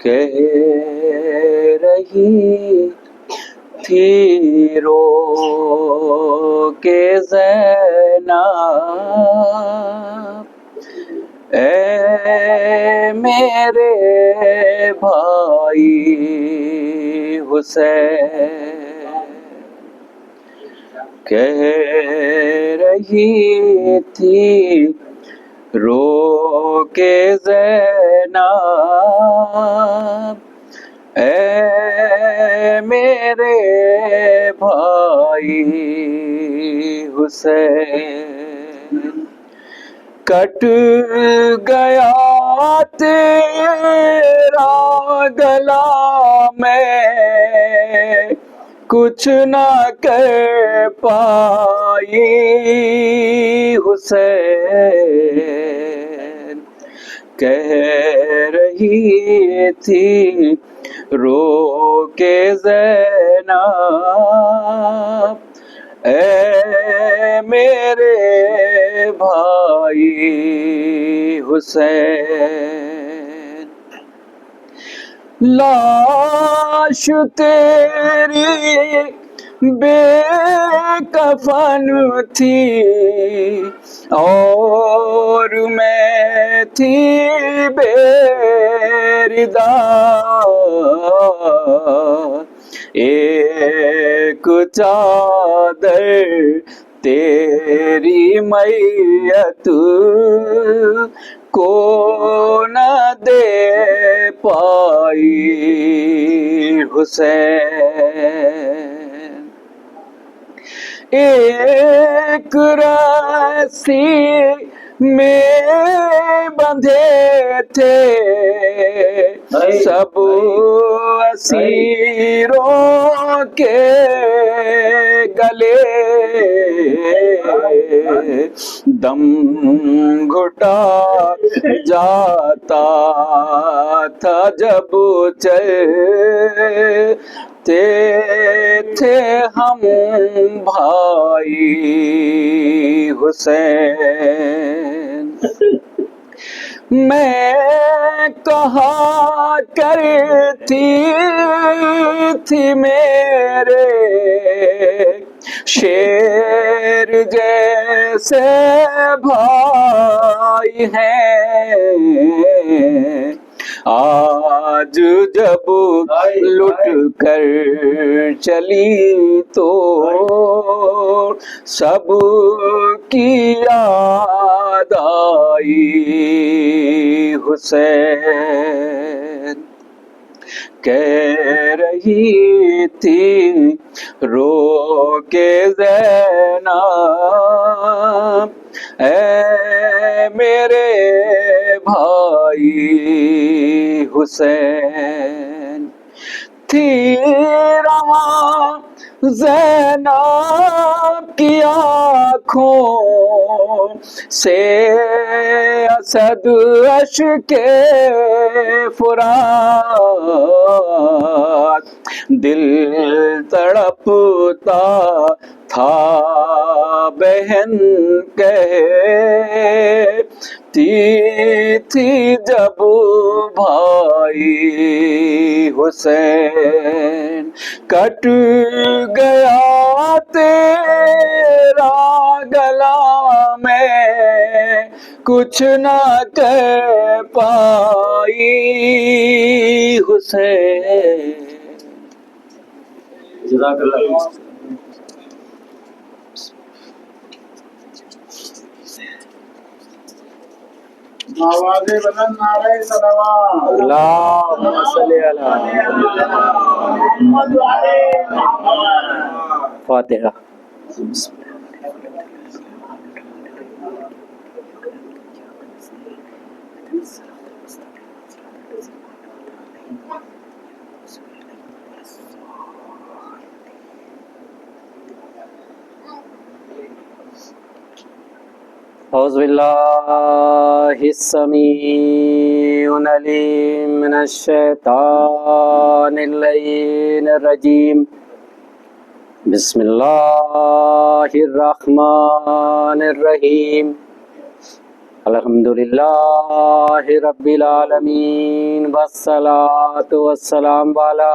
کہہ رہی تھی رو کے زینب، اے میرے بھائی حسین، کہہ رہی تھی رو کے زینب، اے میرے بھائی حسین، کٹ گیا تیرا گلا، میں کچھ نہ کر پائی حسین، کہہ رہی تھی رو کے زینب، اے میرے بھائی حسین، لاش تیری بے کفن تھی اور میں تھی بے ردا، ایک چادر تیری میت کو نہ دے پائی حسین، ایک رسی میں بندھے تھے سب اسیروں کے گلے، دم گھٹا جاتا تھا جب چلتے تھے ہم بھائی حسین، میں کہا کرتی تھی میرے شیر جیسے بھائی ہیں، آج جب لٹ کر چلی تو سب کی یاد آئی حسین، کہہ رہی تھی رو کے زینب، اے میرے بھائی حسین، تھی رواں زینب کی آنکھوں سے اسد اشک فرات، دل تڑپتا تھا بہن کہتی تھی جب بھائی حسین، کٹ گیا تیرا گلا، میں کچھ نہ کہہ پائی حسین۔ جزاک اللہ۔ آواز بلند نعرہ صلوات، اللہم صلی علی محمد وعلی محمد۔ فاتحہ۔ اعوذ باللہ السمیع العلیم من الشیطان اللعین الرجیم، بسم اللہ الرحمن الرحیم الحمدللہ رب العالمین والصلاة والسلام علی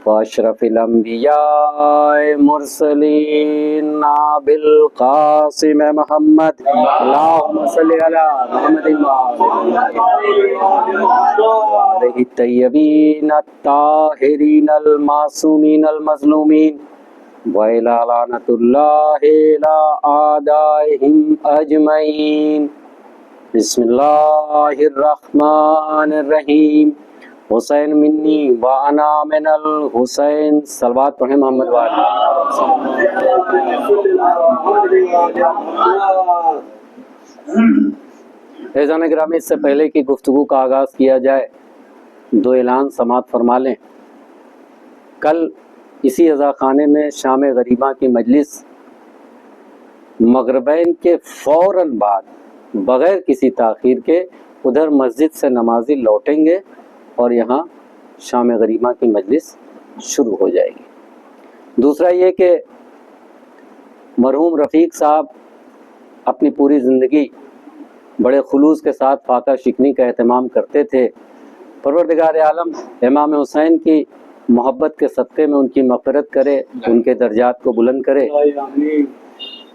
واشرف الانبیاء مرسلین بالقاسم محمد اللہم صلی علی محمد علیہ الطیبین الطاہرین المعصومین المظلومین وَإِلَى لَعْنَةُ اللَّهِ إِلَىٰ أَعْدَائِهِمْ أَجْمَعِينَ بسم اللہ الرحمن الرحیم حسین منی وانا من الحسین صلوات پڑھیں محمد والی۔ عزیزان گرامی، اس سے پہلے کی گفتگو کا آغاز کیا جائے، دو اعلان سماعت فرما لیں۔ کل اسی عزا خانے میں شام غریباں کی مجلس مغربین کے فوراً بعد بغیر کسی تاخیر کے ادھر مسجد سے نمازی لوٹیں گے اور یہاں شام غریباں کی مجلس شروع ہو جائے گی۔ دوسرا یہ کہ مرحوم رفیق صاحب اپنی پوری زندگی بڑے خلوص کے ساتھ فاقہ شکنی کا اہتمام کرتے تھے۔ پروردگار عالم امام حسین کی محبت کے صدقے میں ان کی مغفرت کرے، ان کے درجات کو بلند کرے۔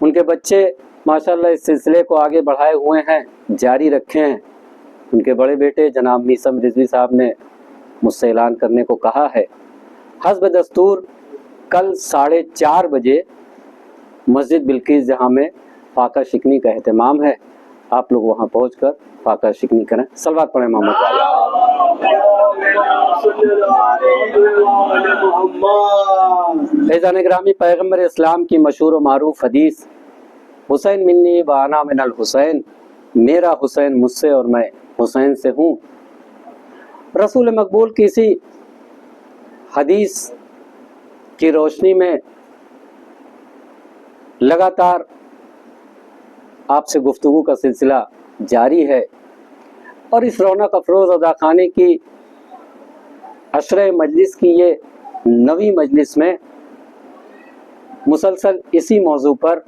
ان کے بچے ماشاءاللہ اس سلسلے کو آگے بڑھائے ہوئے ہیں، جاری رکھے ہیں۔ ان کے بڑے بیٹے جناب میثم رضوی صاحب نے مجھ سے اعلان کرنے کو کہا ہے۔ حسب دستور کل 4:30 بجے مسجد بلقیس جہاں میں فاقہ شکنی کا اہتمام ہے، آپ لوگ وہاں پہنچ کر فاقہ شکنی کریں۔ صلوات پڑھیں محمد والی۔ عزیزان گرامی، پیغمبر اسلام کی مشہور و معروف حدیث حسین منی و انا من الحسین، میرا حسین مجھ سے اور میں حسین سے ہوں، رسول مقبول کی اسی حدیث کی روشنی میں لگاتار آپ سے گفتگو کا سلسلہ جاری ہے، اور اس رونق افروز عزا خانے کی عشرہ مجلس کی یہ 9ویں مجلس میں مسلسل اسی موضوع پر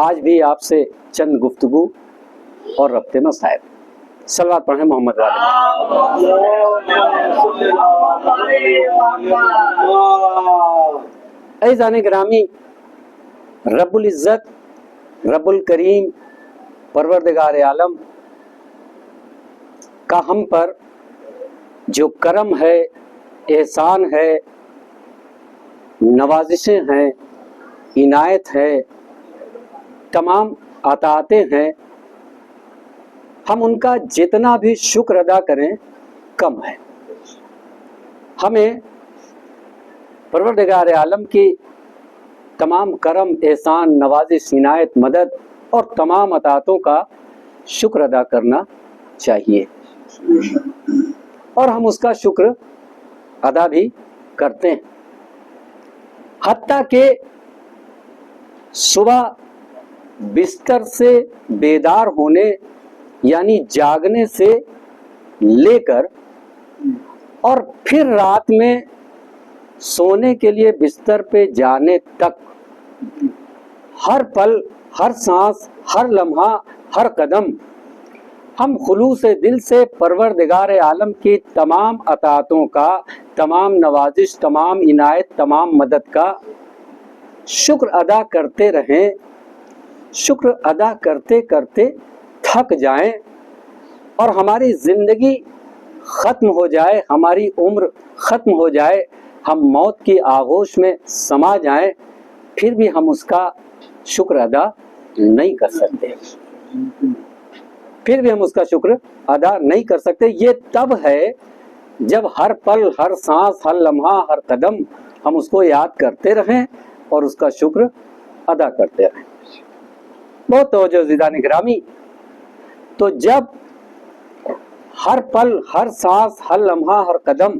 آج بھی آپ سے چند گفتگو اور ربط مسائل۔ صلوات پڑھیں محمد والی۔ عزیزان گرامی، رب العزت رب الکریم پروردگار عالم کا ہم پر جو کرم ہے، احسان ہے، نوازشیں ہیں، عنایت ہے، تمام عطاءاتیں ہیں، ہم ان کا جتنا بھی شکر ادا کریں کم ہے۔ ہمیں پروردگار عالم کی تمام کرم، احسان، نوازش، عنایت، مدد اور تمام عطاءاتوں کا شکر ادا کرنا چاہیے، اور ہم اس کا شکر ادا بھی کرتے ہیں۔ حتیٰ کہ صبح بستر سے بیدار ہونے یعنی جاگنے سے لے کر اور پھر رات میں سونے کے لیے بستر پہ جانے تک، ہر پل، ہر سانس، ہر لمحہ، ہر قدم ہم خلوص دل سے پروردگار عالم کی تمام عطاءاتوں کا، تمام نوازش، تمام عنایت، تمام مدد کا شکر ادا کرتے رہیں۔ شکر ادا کرتے کرتے تھک جائیں اور ہماری زندگی ختم ہو جائے، ہماری عمر ختم ہو جائے، ہم موت کی آغوش میں سما جائیں، پھر بھی ہم اس کا شکر ادا نہیں کر سکتے، پھر بھی ہم اس کا شکر ادا نہیں کر سکتے۔ یہ تب ہے جب ہر پل، ہر سانس، ہر لمحہ، ہر قدم ہم اس کو یاد کرتے رہیں اور اس کا شکر ادا کرتے رہیں۔ بہت توجہ عزیزان گرامی، تو جب ہر پل، ہر سانس، ہر لمحہ، ہر قدم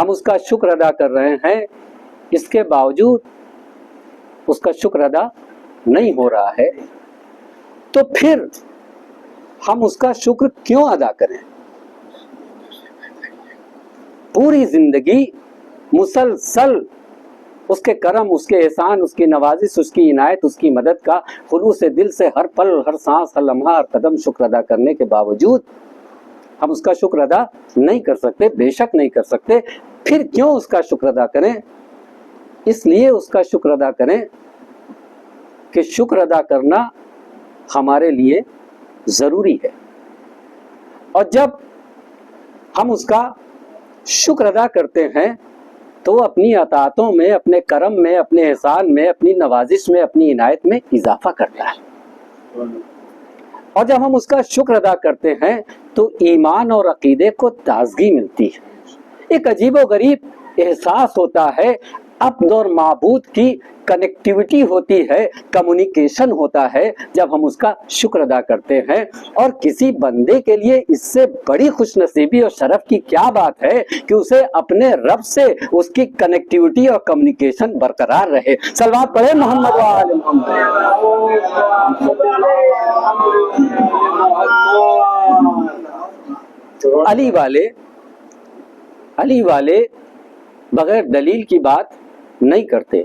ہم اس کا شکر ادا کر رہے ہیں، اس کے باوجود اس کا شکر ادا نہیں ہو رہا ہے، تو پھر ہم اس کا شکر کیوں ادا کریں؟ پوری زندگی مسلسل اس کے کرم، اس کے احسان، اس کی نوازش، اس کی عنایت، اس کی مدد کا خلوص دل سے ہر پل، ہر سانس، ہر لمحہ، ہر قدم شکر ادا کرنے کے باوجود ہم اس کا شکر ادا نہیں کر سکتے، بے شک نہیں کر سکتے۔ پھر کیوں اس کا شکر ادا کریں؟ اس لیے اس کا شکر ادا کریں کہ شکر ادا کرنا ہمارے لیے ضروری ہے، اور جب ہم اس کا شکر ادا کرتے ہیں تو وہ اپنی عطاؤں میں، اپنے کرم میں، اپنے احسان میں، اپنی نوازش میں، اپنی عنایت میں اضافہ کرتا ہے۔ اور جب ہم اس کا شکر ادا کرتے ہیں تو ایمان اور عقیدے کو تازگی ملتی ہے، ایک عجیب و غریب احساس ہوتا ہے، عبد اور معبود کی کنیکٹیوٹی ہوتی ہے، کمیونیکیشن ہوتا ہے جب ہم اس کا شکر ادا کرتے ہیں۔ اور کسی بندے کے لیے اس سے بڑی خوش نصیبی اور شرف کی کیا بات ہے کہ اسے اپنے رب سے اس کی کنیکٹیوٹی اور کمیونیکیشن برقرار رہے۔ صلوات پڑھیں محمد و آل محمد۔ علی والے بغیر دلیل کی بات نہیں کرتے،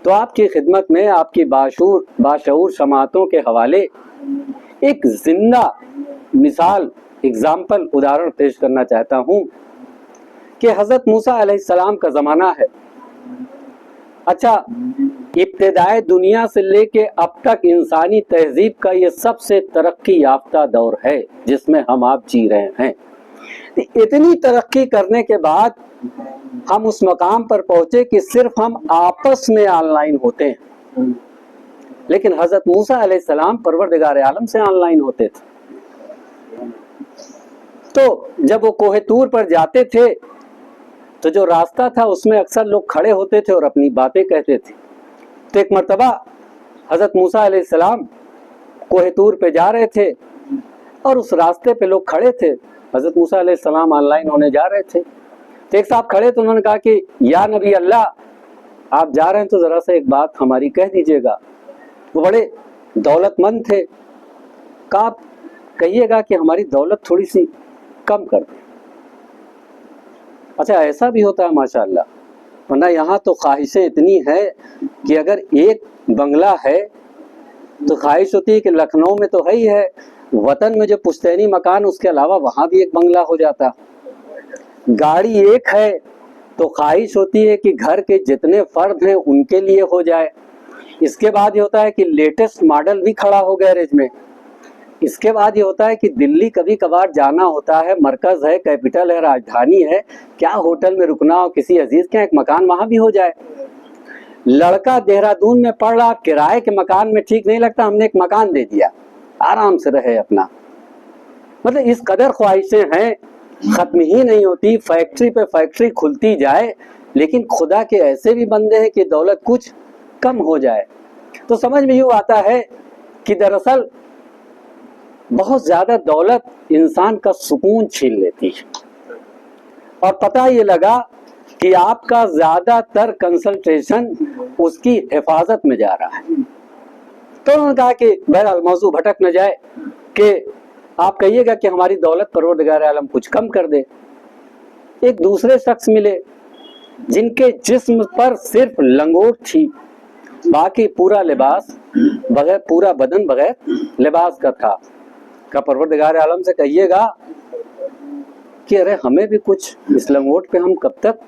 تو آپ کی خدمت میں آپ کی باشعور سماعتوں کے حوالے ایک زندہ مثال، اگزامپل، ادھارن پیش کرنا چاہتا ہوں کہ حضرت موسیٰ علیہ السلام کا زمانہ ہے۔ اچھا، ابتدائے دنیا سے لے کے اب تک انسانی تہذیب کا یہ سب سے ترقی یافتہ دور ہے جس میں ہم آپ جی رہے ہیں۔ اتنی ترقی کرنے کے بعد ہم اس مقام پر پہنچے کہ صرف ہم آپس میں آن لائن ہوتے ہیں، لیکن حضرت موسیٰ علیہ السلام پروردگار عالم سے آن لائن ہوتے تھے۔ تو جب وہ کوہ طور پر جاتے تھے تو جو راستہ تھا اس میں اکثر لوگ کھڑے ہوتے تھے اور اپنی باتیں کہتے تھے۔ تو ایک مرتبہ حضرت موسیٰ علیہ السلام کوہ طور پہ جا رہے تھے اور اس راستے پہ لوگ کھڑے تھے، حضرت موسیٰ علیہ السلام آن لائن ہونے جا رہے تھے۔ تو ایک صاحب کھڑے تو انہوں نے کہا کہ یا نبی اللہ، آپ جا رہے ہیں تو ذرا سا ایک بات ہماری کہہ دیجئے گا۔ وہ بڑے دولت مند تھے، کہا آپ کہیے گا کہ ہماری دولت تھوڑی سی کم کر دیں۔ اچھا، ایسا بھی ہوتا ہے ماشاءاللہ، ورنہ یہاں تو خواہشیں اتنی ہیں کہ اگر ایک بنگلہ ہے تو خواہش ہوتی ہے کہ لکھنؤ میں تو ہے ہی ہے، وطن میں جو پشتینی مکان اس کے علاوہ وہاں بھی ایک بنگلہ ہو جاتا۔ گاڑی ایک ہے تو خواہش ہوتی ہے کہ گھر کے جتنے فرد ہیں ان کے لیے ہو جائے۔ اس کے بعد یہ ہوتا ہے کہ لیٹسٹ ماڈل بھی کھڑا ہو گیریج میں۔ اس کے بعد یہ ہوتا ہے کہ دلی کبھی کبھار جانا ہوتا ہے، مرکز ہے، کیپٹل ہے، راجدھانی ہے، کیا ہوٹل میں رکنا ہو کسی عزیز کے ایک مکان وہاں بھی ہو جائے۔ لڑکا دہرادون میں پڑھ رہا، کرائے کے مکان میں ٹھیک نہیں لگتا، ہم نے ایک مکان دے دیا، آرام سے رہے اپنا۔ مطلب اس قدر خواہشیں ہیں، ختم ہی نہیں ہوتی، فیکٹری پہ فیکٹری کھلتی جائے، لیکن خدا کے ایسے بھی بندے ہیں کہ دولت کچھ کم ہو جائے تو سمجھ میں یوں آتا ہے کہ دراصل بہت زیادہ دولت انسان کا سکون چھین لیتی ہے، اور پتہ یہ لگا کہ آپ کا زیادہ تر کنسنٹریشن اس کی حفاظت میں جا رہا ہے۔ تو انہوں نے کہا کہ بہرحال موضوع بھٹک نہ جائے کہ آپ کہیے گا کہ ہماری دولت پروردگار عالم کچھ کم کر دے۔ ایک دوسرے شخص ملے جن کے جسم پر صرف لنگوٹ تھی، باقی پورا لباس بغیر، پورا بدن بغیر لباس کا تھا۔ کہ پروردگار عالم سے کہیے گا کہ ارے ہمیں بھی کچھ اس لنگوٹ پہ ہم کب تک۔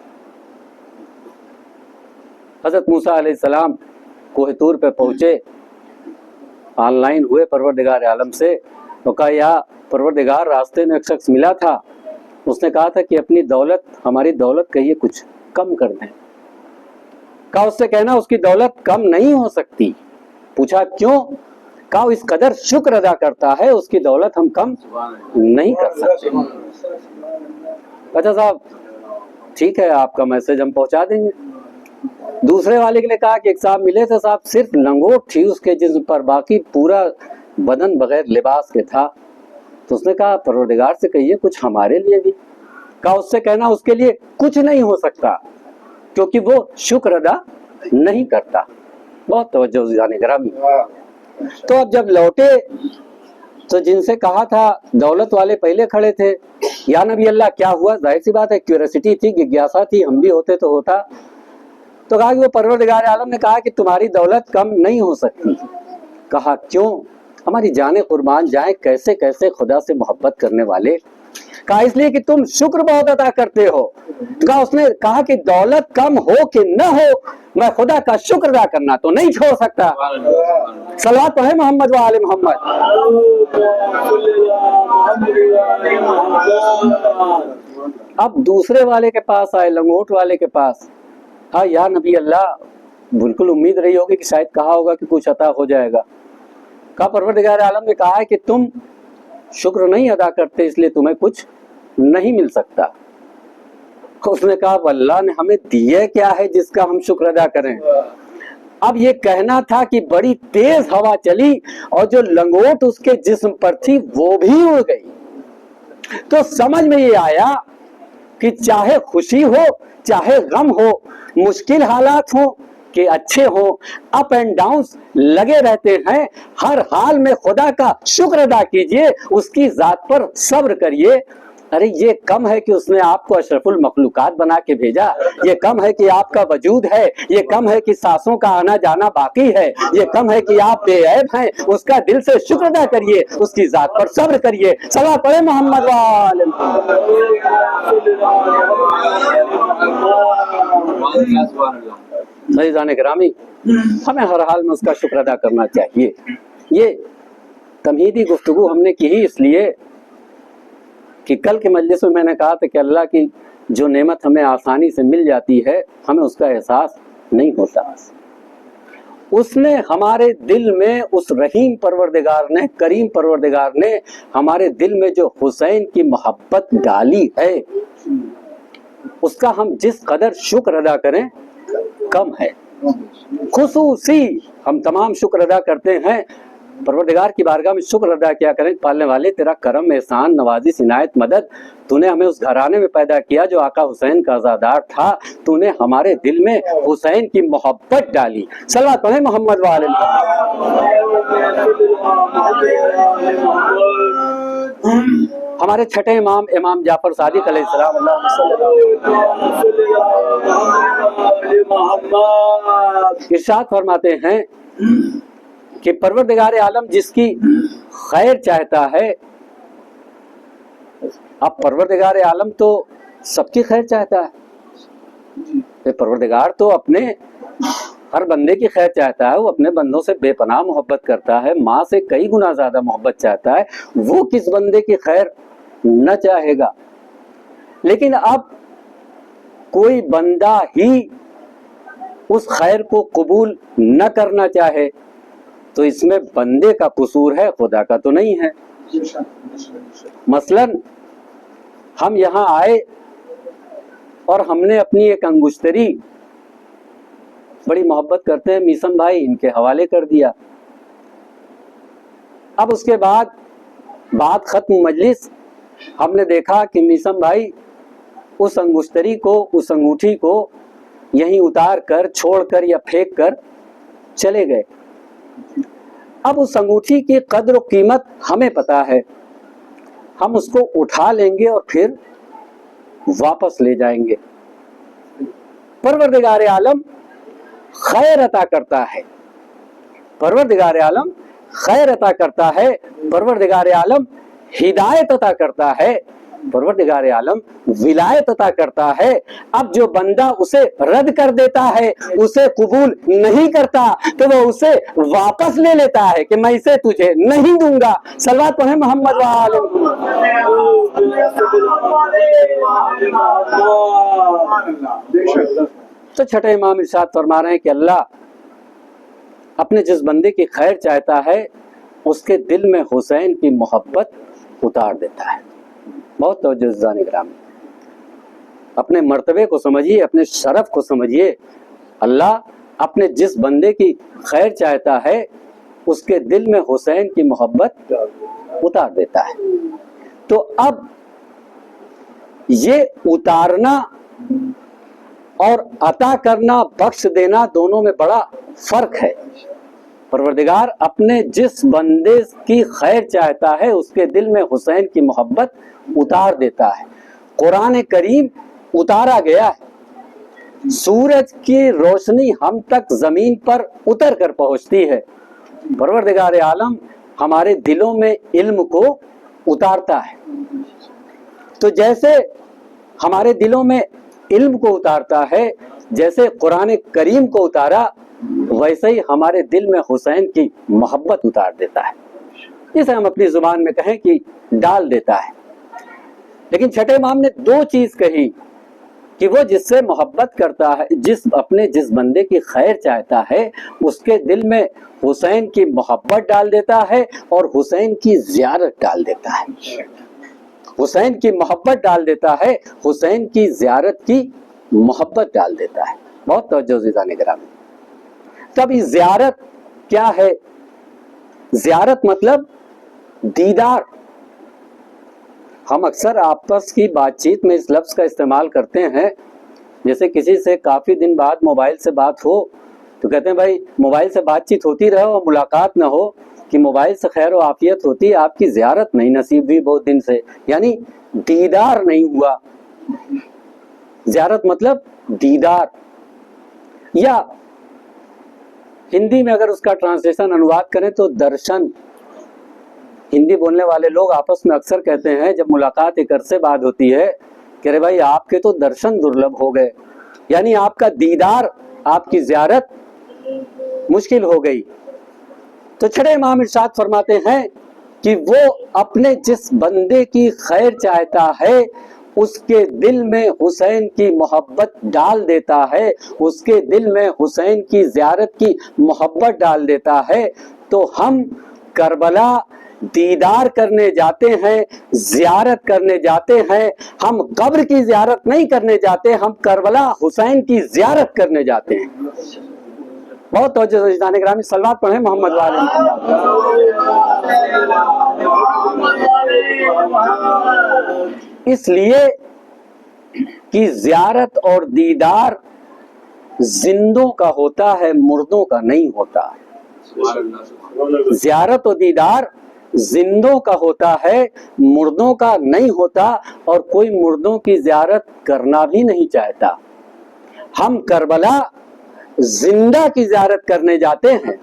حضرت موسیٰ علیہ السلام کوہ طور پہ پہنچے، آن لائن ہوئے پروردگار عالم سے، تو کہا یا پروردگار، راستے میں ایک شخص ملا تھا، اس نے کہا تھا کہ اپنی دولت، ہماری دولت کہیے کچھ کم کر دیں۔ کہا اس سے کہنا اس کی دولت کم نہیں ہو سکتی۔ پوچھا کیوں؟ کہا اس قدر شکر ادا کرتا ہے، اس کی دولت ہم کم نہیں کر سکتے۔ اچھا صاحب ٹھیک ہے، آپ کا میسج ہم پہنچا دیں گے۔ دوسرے والے کے لیے کہا کہ ایک صاحب ملے تھے، صاحب صرف لنگوٹ تھی اس کے جسم پر، باقی پورا بدن بغیر لباس کے تھا۔ تو اس نے کہا پروردگار سے کہیے کچھ ہمارے لیے بھی۔ کہا اس سے کہنا اس کے لیے کچھ نہیں ہو سکتا کیونکہ وہ شکر ادا نہیں کرتا۔ بہت توجہ عزیزان گرامی۔ تو اب جب لوٹے تو جن سے کہا تھا، دولت والے پہلے کھڑے تھے، یا نبی اللہ کیا ہوا؟ ظاہر سی بات ہے کیوریسٹی تھی، جگیاسا تھی، ہم بھی ہوتے تو ہوتا۔ تو کہا کہ وہ پروردگار عالم نے کہا کہ تمہاری دولت کم نہیں ہو سکتی. کہا کیوں؟ ہماری جانیں قربان جائیں کیسے کیسے خدا سے محبت کرنے والے. کہا اس لیے کہ تم شکر بہت ادا کرتے ہو. کہا اس نے کہا کہ دولت کم ہو کہ نہ ہو میں خدا کا شکر ادا کرنا تو نہیں چھوڑ سکتا. صلوات پڑھے محمد و آل محمد. اب دوسرے والے کے پاس آئے, لنگوٹ والے کے پاس. ہاں یا نبی اللہ, بالکل امید رہی ہوگی کہ شاید کہا ہوگا کہ کچھ عطا ہو جائے گا. کہا پروردگار عالم نے کہا ہے کہ تم شکر نہیں ادا کرتے اس لیے تمہیں کچھ نہیں مل سکتا. اس نے کہا اللہ نے ہمیں دیا کیا ہے جس کا ہم شکر ادا کریں. اب یہ کہنا تھا کہ بڑی تیز ہوا چلی اور جو لنگوٹ اس کے جسم پر تھی وہ بھی اڑ گئی. تو سمجھ میں یہ آیا کہ چاہے خوشی ہو چاہے غم ہو, مشکل حالات ہوں کہ اچھے ہوں, اپ اینڈ ڈاؤنز لگے رہتے ہیں, ہر حال میں خدا کا شکر ادا کیجئے, اس کی ذات پر صبر کریے. ارے یہ کم ہے کہ اس نے آپ کو اشرف المخلوقات بنا کے بھیجا, یہ کم ہے کہ آپ کا وجود ہے, یہ کم ہے کہ سانسوں کا آنا جانا باقی ہے, یہ کم ہے کہ آپ بے عیب ہیں. اس کا دل سے شکر ادا کریے, اس کی ذات پر صبر کریے. صلوات پڑھے محمد وآل عزیزان گرامی, ہمیں ہر حال میں اس کا شکر ادا کرنا چاہیے. یہ تمہیدی گفتگو ہم نے کی ہی اس لیے کہ کل کے مجلس میں نے کہا تھا کہ اللہ کی جو نعمت ہمیں آسانی سے مل جاتی ہے ہمیں اس کا احساس نہیں ہوتا. اس نے ہمارے دل میں, اس رحیم پروردگار نے, کریم پروردگار نے ہمارے دل میں جو حسین کی محبت ڈالی ہے اس کا ہم جس قدر شکر ادا کریں کم ہے. خصوصی ہم تمام شکر ادا کرتے ہیں, پروردگار کی بارگاہ میں شکر ادا کیا کریں. پالنے والے تیرا کرم, احسان, نوازش, عنایت, مدد. تو نے ہمیں اس گھرانے میں پیدا کیا جو آقا حسین کا عزادار تھا. تو نے ہمارے دل میں حسین کی محبت ڈالی. صلوات پڑھیں محمد وآل ہمارے چھٹے امام امام جعفر صادق علیہ السلام ارشاد فرماتے ہیں کہ پروردگار عالم جس کی خیر چاہتا ہے, اب پروردگار عالم تو سب کی خیر چاہتا ہے. پروردگار تو اپنے ہر بندے کی خیر چاہتا ہے, وہ اپنے بندوں سے بے پناہ محبت کرتا ہے, ماں سے کئی گنا زیادہ محبت چاہتا ہے. وہ کس بندے کی خیر نہ چاہے گا؟ لیکن اب کوئی بندہ ہی اس خیر کو قبول نہ کرنا چاہے تو اس میں بندے کا قصور ہے, خدا کا تو نہیں ہے. مثلا ہم یہاں آئے اور ہم نے اپنی ایک انگشتری, بڑی محبت کرتے ہیں میسم بھائی, ان کے حوالے کر دیا. اب اس کے بعد بات ختم مجلس, ہم نے دیکھا کہ میسم بھائی اس انگشتری کو, اس انگوٹھی کو یہیں اتار کر, چھوڑ کر یا پھینک کر چلے گئے. اب اس انگوٹھی کی قدر و قیمت ہمیں پتا ہے, ہم اس کو اٹھا لیں گے اور پھر واپس لے جائیں گے. پروردگار عالم خیر عطا کرتا ہے, پروردگار عالم خیر عطا کرتا ہے, پروردگار عالم ہدایت عطا کرتا ہے, پروردگار عالم ولایت عطا کرتا ہے. اب جو بندہ اسے رد کر دیتا ہے, اسے قبول نہیں کرتا, تو وہ اسے واپس لے لیتا ہے کہ میں اسے تجھے نہیں دوں گا. صلوات پڑھیں محمد وآل محمد. تو چھٹے امام ارشاد فرما رہے ہیں کہ اللہ اپنے جس بندے کی خیر چاہتا ہے اس کے دل میں حسین کی محبت اتار دیتا ہے. بہت توجہ عزیزان گرامی, اپنے مرتبے کو سمجھیے, اپنے شرف کو سمجھیے. اللہ اپنے جس بندے کی خیر چاہتا ہے اس کے دل میں حسین کی محبت اتار دیتا ہے. تو اب یہ اتارنا اور عطا کرنا, بخش دینا, دونوں میں بڑا فرق ہے. پروردگار اپنے جس بندے کی خیر چاہتا ہے اس کے دل میں حسین کی محبت اتار دیتا ہے. قرآن کریم اتارا گیا ہے, سورج کی روشنی ہم تک زمین پر اتر کر پہنچتی ہے. پروردگار عالم ہمارے دلوں میں علم کو اتارتا ہے. تو جیسے ہمارے دلوں میں علم کو اتارتا ہے، جیسے قرآن کریم کو اتارا، ویسے ہی ہمارے دل میں حسین کی محبت اتار دیتا ہے، جسے ہم اپنی زبان میں کہیں کہ ڈال دیتا ہے. لیکن چھٹے امام نے دو چیز کہی کہ وہ جس سے محبت کرتا ہے، جس بندے کی خیر چاہتا ہے، اس کے دل میں حسین کی محبت ڈال دیتا ہے اور حسین کی زیارت ڈال دیتا ہے. حسین کی محبت ڈال دیتا ہے، حسین کی زیارت کی محبت ڈال دیتا ہے. بہت توجہ عزیزان گرامی. تب یہ زیارت کیا ہے؟ زیارت مطلب دیدار. ہم اکثر آپس کی بات چیت میں اس لفظ کا استعمال کرتے ہیں. جیسے کسی سے کافی دن بعد موبائل سے بات ہو تو کہتے ہیں بھائی موبائل سے بات چیت ہوتی رہے اور ملاقات نہ ہو، کہ موبائل سے خیر و عافیت ہوتی، آپ کی زیارت نہیں نصیب ہوئی بہت دن سے، یعنی دیدار نہیں ہوا. زیارت مطلب دیدار. یا ہندی میں اگر اس کا ٹرانسلیشن انواد کریں تو درشن. ہندی بولنے والے لوگ آپس میں اکثر کہتے ہیں جب ملاقات ایک عرصے بعد ہوتی ہے کہ ارے بھائی آپ کے تو درشن درلبھ ہو گئے، یعنی آپ کا دیدار، آپ کی زیارت مشکل ہو گئی. تو چھٹے امام ارشاد فرماتے ہیں کہ وہ اپنے جس بندے کی خیر چاہتا ہے اس کے دل میں حسین کی محبت ڈال دیتا ہے، اس کے دل میں حسین کی زیارت کی محبت ڈال دیتا ہے. تو ہم کربلا دیدار کرنے جاتے ہیں، زیارت کرنے جاتے ہیں. ہم قبر کی زیارت نہیں کرنے جاتے، ہم کربلا حسین کی زیارت کرنے جاتے ہیں. بہت توجہ سے عزیزان گرامی، صلوات پڑھیں محمد وعلی محمد. اس لیے کہ زیارت اور دیدار زندوں کا ہوتا ہے، مردوں کا نہیں ہوتا. زیارت و دیدار زندوں کا ہوتا ہے، مردوں کا نہیں ہوتا. اور کوئی مردوں کی زیارت کرنا بھی نہیں چاہتا. ہم کربلا زندہ کی زیارت کرنے جاتے ہیں.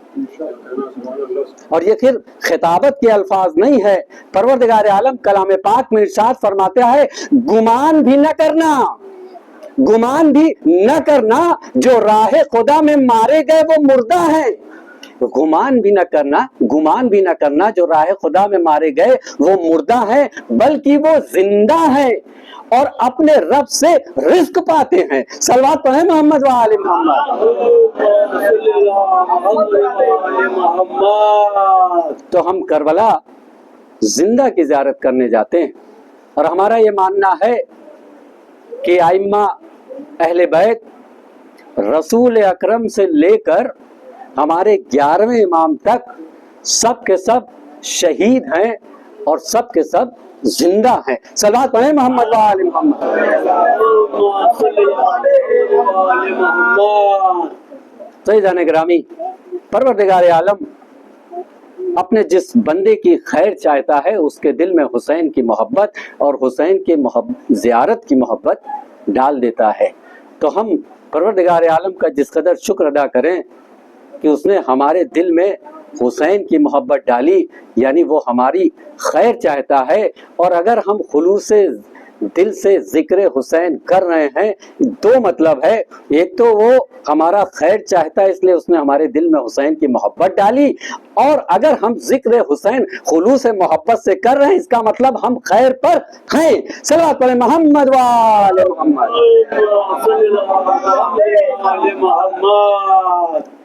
اور یہ پھر خطابت کے الفاظ نہیں ہے. پروردگار عالم کلام پاک میں ارشاد فرماتا ہے گمان بھی نہ کرنا، گمان بھی نہ کرنا جو راہ خدا میں مارے گئے وہ مردہ ہیں. گمان بھی نہ کرنا، گمان بھی نہ کرنا جو راہ خدا میں مارے گئے وہ مردہ ہیں، بلکہ وہ زندہ ہیں اور اپنے رب سے رزق پاتے ہیں. صلوات پڑھیں محمد و آل محمد. تو ہم کربلا زندہ کی زیارت کرنے جاتے ہیں. اور ہمارا یہ ماننا ہے کہ ائمہ اہل بیت رسول اکرم سے لے کر ہمارے 11ویں امام تک سب کے سب شہید ہیں اور سب کے سب زندہ ہیں. صلوات پڑھیں محمد و آل محمد. تو عزیزان گرامی، پروردگار عالم اپنے جس بندے کی خیر چاہتا ہے اس کے دل میں حسین کی محبت اور حسین کی زیارت کی محبت ڈال دیتا ہے. تو ہم پروردگار عالم کا جس قدر شکر ادا کریں کہ اس نے ہمارے دل میں حسین کی محبت ڈالی، یعنی وہ ہماری خیر چاہتا ہے. اور اگر ہم خلوص دل سے ذکر حسین کر رہے ہیں، دو مطلب ہے. ایک تو وہ ہمارا خیر چاہتا ہے اس لیے اس نے ہمارے دل میں حسین کی محبت ڈالی، اور اگر ہم ذکر حسین خلوص محبت سے کر رہے ہیں اس کا مطلب ہم خیر پر ہیں. صلوات پڑھیں محمد و آل محمد.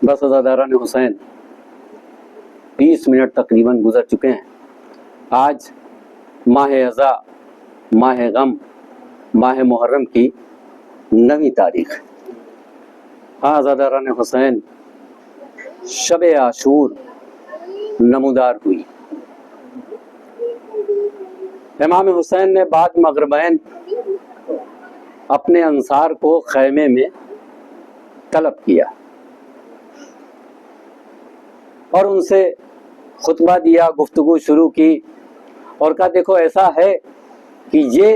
بس عزاداران حسین 20 منٹ تقریباً گزر چکے ہیں. آج ماہ عزا، ماہ غم، ماہ محرم کی 9ویں تاریخ. ہاں عزاداران حسین، شب عاشور نمودار ہوئی. امام حسین نے بعد مغربین اپنے انصار کو خیمے میں طلب کیا اور ان سے خطبہ دیا، گفتگو شروع کی اور کہا دیکھو ایسا ہے کہ یہ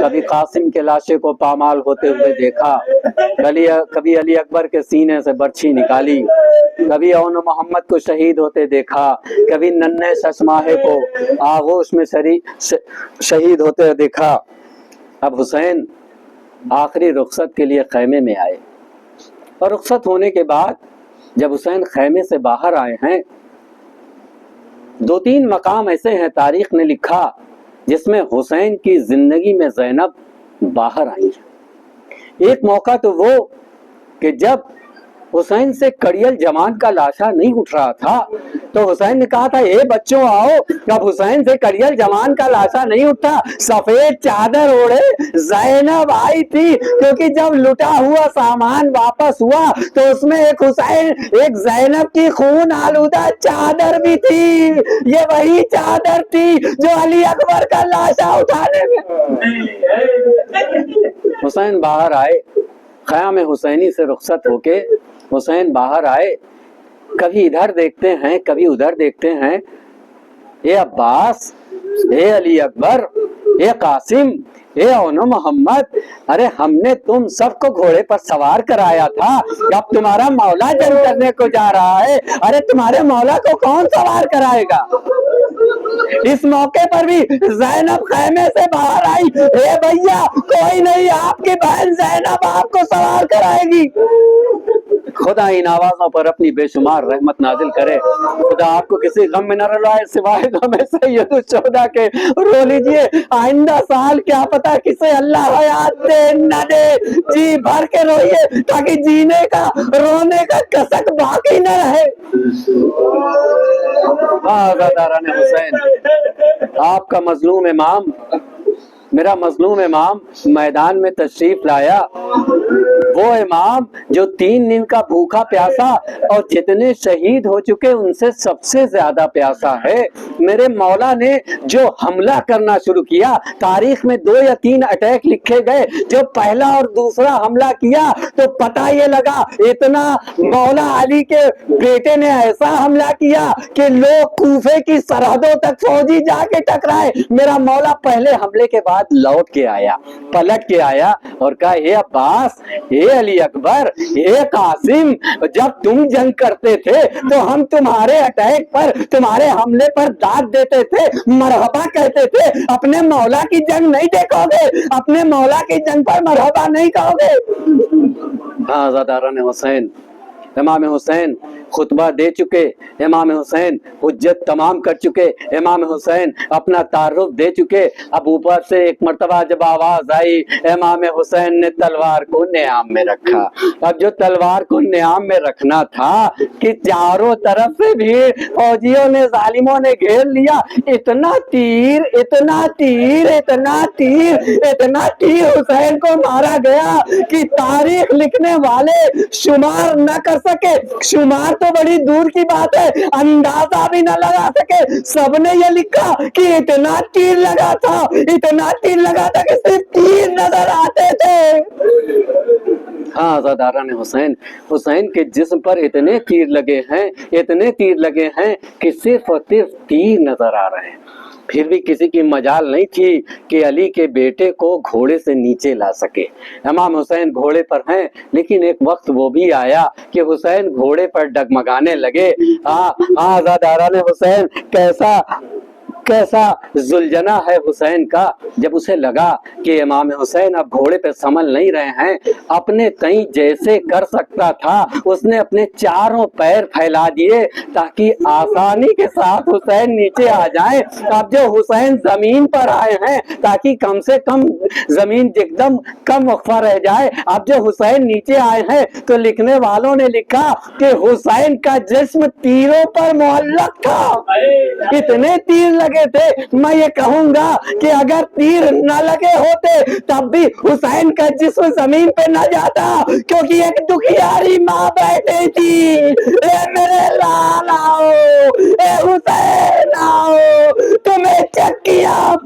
کبھی قاسم کے لاشے کو پامال ہوتے ہوئے دیکھا، کبھی علی اکبر کے سینے سے برچھی نکالی، کبھی اون محمد کو شہید ہوتے دیکھا، کبھی ننھے ششماہے کو آغوش میں شہید ہوتے دیکھا۔ اب حسین آخری رخصت کے لیے خیمے میں آئے، اور رخصت ہونے کے بعد جب حسین خیمے سے باہر آئے ہیں، 2-3 مقام ایسے ہیں تاریخ نے لکھا جس میں حسین کی زندگی میں زینب باہر آئی ہے۔ ایک موقع تو وہ کہ جب حسین سے کڑیل جمان کا لاشا نہیں اٹھ رہا تھا تو حسین نے کہا تھا اے بچوں آؤ، جب حسین سے کڑیل جمان کا لاشا نہیں اٹھا، سفید چادر اوڑھے زینب آئی تھی، کیونکہ جب لٹا ہوا سامان واپس ہوا تو اس میں ایک زینب کی خون آلودہ چادر بھی تھی۔ یہ وہی چادر تھی جو علی اکبر کا لاشا اٹھانے میں۔ حسین باہر آئے، خیام حسینی سے رخصت ہو کے حسین باہر آئے، کبھی ادھر دیکھتے ہیں کبھی ادھر دیکھتے ہیں، اے عباس، اے علی اکبر، اے قاسم، اے اون محمد، ارے ہم نے تم سب کو گھوڑے پر سوار کرایا تھا، اب تمہارا مولا جنگ کرنے کو جا رہا ہے، ارے تمہارے مولا کو کون سوار کرائے گا؟ اس موقع پر بھی زینب خیمے سے باہر آئی، اے بھیا کوئی نہیں، آپ کی بہن زینب آپ کو سوار کرائے گی۔ خدا ان آوازوں پر اپنی بے شمار رحمت نازل کرے۔ خدا آپ کو کسی غم میں نہ رلائے سوائے غم سید الشہداء کے۔ رو لیجئے، آئندہ سال کیا پتا کسے اللہ حیات دے نہ دے، جی بھر کے روئیے تاکہ جینے کا رونے کا کسک باقی نہ رہے۔ آزاداران حسین، آپ کا مظلوم امام، میرا مظلوم امام میدان میں تشریف لایا، وہ امام جو 3 دن کا بھوکا پیاسا اور جتنے شہید ہو چکے ان سے سب سے زیادہ پیاسا ہے۔ میرے مولا نے جو حملہ کرنا شروع کیا، تاریخ میں 2 یا 3 اٹیک لکھے گئے، جو پہلا اور دوسرا حملہ کیا تو پتہ یہ لگا اتنا مولا علی کے بیٹے نے ایسا حملہ کیا کہ لوگ کوفے کی سرحدوں تک فوجی جا کے ٹکرائے۔ میرا مولا پہلے حملے کے بعد لوٹ کے آیا، پلٹ کے آیا اور کہا اے عباس، اے علی اکبر، اے قاسم، جب تم جنگ کرتے تھے تو ہم تمہارے اٹیک پر، تمہارے حملے پر داد دیتے تھے، مرحبا کہتے تھے، اپنے مولا کی جنگ نہیں دیکھو گے، اپنے مولا کی جنگ پر مرحبا نہیں کہو گے۔ آزاداران حسین، امام حسین خطبہ دے چکے، امام حسین حجت تمام کر چکے، امام حسین اپنا تعارف دے چکے۔ اب اوپر سے ایک مرتبہ جب آواز آئی، امام حسین نے تلوار کو نیام میں رکھا۔ اب جو تلوار کو نیام میں رکھنا تھا کہ چاروں طرف سے بھی فوجیوں نے، ظالموں نے گھیر لیا، اتنا تیر اتنا تیر اتنا تیر اتنا تیر حسین کو مارا گیا کہ تاریخ لکھنے والے شمار نہ کر سکے، شمار تو بڑی دور کی بات ہے، اندازہ بھی نہ لگا سکے۔ سب نے یہ لکھا کہ اتنا تیر لگا تھا، اتنا تیر لگا تھا کہ صرف تیر نظر آتے تھے۔ ہاں آزاداران حسین، حسین کے جسم پر اتنے تیر لگے ہیں، اتنے تیر لگے ہیں کہ صرف اور صرف تیر نظر آ رہے ہیں۔ پھر بھی کسی کی مجال نہیں تھی کہ علی کے بیٹے کو گھوڑے سے نیچے لا سکے۔ امام حسین گھوڑے پر ہیں، لیکن ایک وقت وہ بھی آیا کہ حسین گھوڑے پر ڈگمگانے لگے۔ آزاداران حسین، کیسا زلجنا ہے حسین کا، جب اسے لگا کہ امام حسین اب گھوڑے پہ سنبھل نہیں رہے ہیں، اپنے تئیں جیسے کر سکتا تھا اس نے اپنے چاروں پیر پھیلا دیے تاکہ آسانی کے ساتھ حسین نیچے آ جائیں۔ اب جو حسین زمین پر آئے ہیں تاکہ کم سے کم زمین ایک دم کم وقفہ رہ جائے، اب جو حسین نیچے آئے ہیں تو لکھنے والوں نے لکھا کہ حسین کا جسم تیروں پر معلق تھا، اتنے تیر لگے تھے۔ میں یہ کہوں گا کہ اگر تیر نہ لگے ہوتے تب بھی حسین کا جسم زمین پہ نہ جاتا، کیونکہ ایک دکھیاری ماں بیٹھی تھی، اے میرے لال آؤ، اے حسین آؤ، تمہیں چکیاں